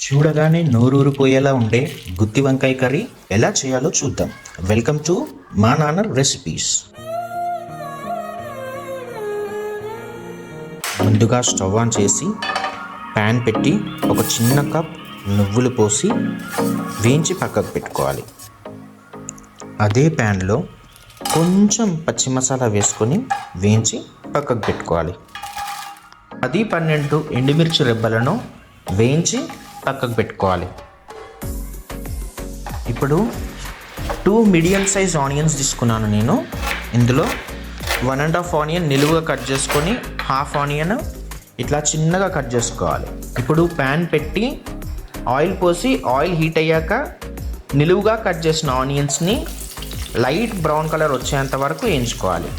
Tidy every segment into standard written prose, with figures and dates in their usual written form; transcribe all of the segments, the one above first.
చూడగానే నోరూరిపోయేలా ఉండే గుత్తి వంకాయ కర్రీ ఎలా చేయాలో చూద్దాం. వెల్కమ్ టు మా నాన్న రెసిపీస్. ముందుగా స్టవ్ ఆన్ చేసి ప్యాన్ పెట్టి ఒక చిన్న కప్ నువ్వులు పోసి వేయించి పక్కకు పెట్టుకోవాలి. అదే ప్యాన్లో కొంచెం పచ్చి మసాలా వేసుకొని వేయించి పక్కకు పెట్టుకోవాలి. 10-12 ఎండుమిర్చి రెబ్బలను వేయించి పక్కకు పెట్టుకోవాలి. ఇప్పుడు 2 మీడియం సైజ్ ఆనియన్స్ తీసుకున్నాను నేను. ఇందులో 1.5 ఆనియన్ నిలువుగా కట్ చేసుకొని 1/2 ఆనియన్ ఇట్లా చిన్నగా కట్ చేసుకోవాలి. ఇప్పుడు ప్యాన్ పెట్టి ఆయిల్ పోసి ఆయిల్ హీట్ అయ్యాక నిలువుగా కట్ చేసిన ఆనియన్స్ని లైట్ బ్రౌన్ కలర్ వచ్చేంత వరకు వేయించుకోవాలి.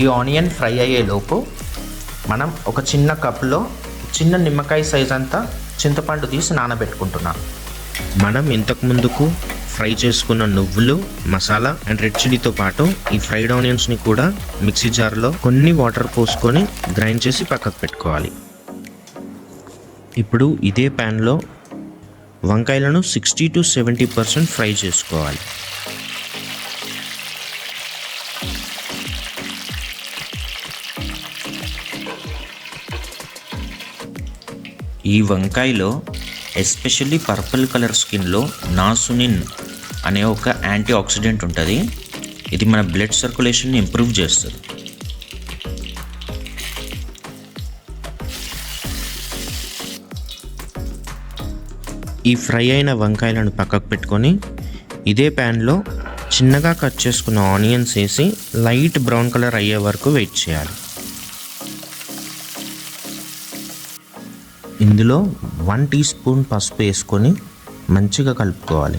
ఈ ఆనియన్ ఫ్రై అయ్యేలోపు మనం ఒక చిన్న కప్లో చిన్న నిమ్మకాయ సైజ్ అంతా చింతపండు తీసి నానబెట్టుకుంటున్నాం. మనం ఇంతకు ముందుకు ఫ్రై చేసుకున్న నువ్వులు, మసాలా అండ్ రెడ్ చిల్లీతో పాటు ఈ ఫ్రైడ్ ఆనియన్స్ని కూడా మిక్సీ జార్లో కొన్ని వాటర్ పోసుకొని గ్రైండ్ చేసి పక్కకు పెట్టుకోవాలి. ఇప్పుడు ఇదే ప్యాన్లో వంకాయలను 60-70% ఫ్రై చేసుకోవాలి. ఈ వంకాయలో ఎస్పెషల్లీ పర్పుల్ కలర్ స్కిన్లో నాసునిన్ అనే ఒక యాంటీ ఆక్సిడెంట్ ఉంటుంది. ఇది మన బ్లడ్ సర్క్యులేషన్ని ఇంప్రూవ్ చేస్తుంది. ఈ ఫ్రై అయిన వంకాయలను పక్కకు పెట్టుకొని ఇదే ప్యాన్లో చిన్నగా కట్ చేసుకున్న ఆనియన్స్ వేసి లైట్ బ్రౌన్ కలర్ అయ్యే వరకు వెయిట్ చేయాలి. ఇందులో 1 టీ స్పూన్ పసుపు వేసుకొని మంచిగా కలుపుకోవాలి.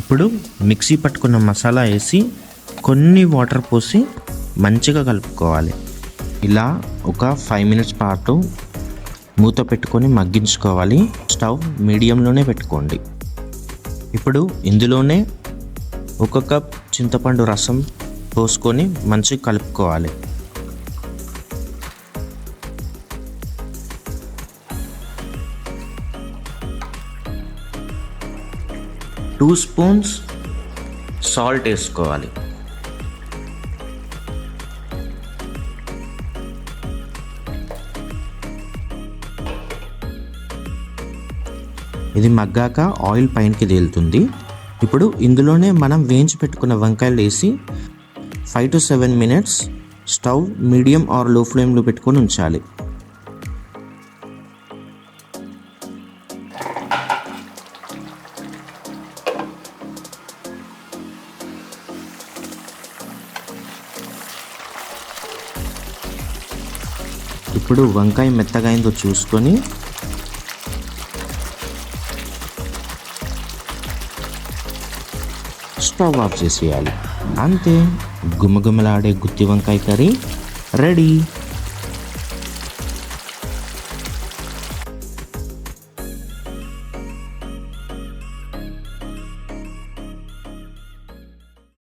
ఇప్పుడు మిక్సీ పట్టుకున్న మసాలా వేసి కొన్ని వాటర్ పోసి మంచిగా కలుపుకోవాలి. ఇలా ఒక 5 మినిట్స్ పాటు మూత పెట్టుకొని మగ్గించుకోవాలి. స్టవ్ మీడియంలోనే పెట్టుకోండి. ఇప్పుడు ఇందులోనే 1 కప్ చింతపండు రసం పోసుకొని మంచిగా కలుపుకోవాలి. టూ స్పూన్స్ సాల్ట్ వేసుకోవాలి. ఇది మగ్గాక ఆయిల్ పైనకి తేలుతుంది. ఇప్పుడు ఇందులోనే మనం వేయించి పెట్టుకున్న వంకాయలు వేసి 5 to 7 minutes stove medium are లో ఫ్లేమ్లో పెట్టుకొని ఉంచాలి. ఇప్పుడు వంకాయ మెత్తగా అయిందో చూసుకొని స్టవ్ ఆఫ్ చేసేయాలి. అంతే, గుమగుమలాడే గుత్తి వంకాయ కర్రీ రెడీ.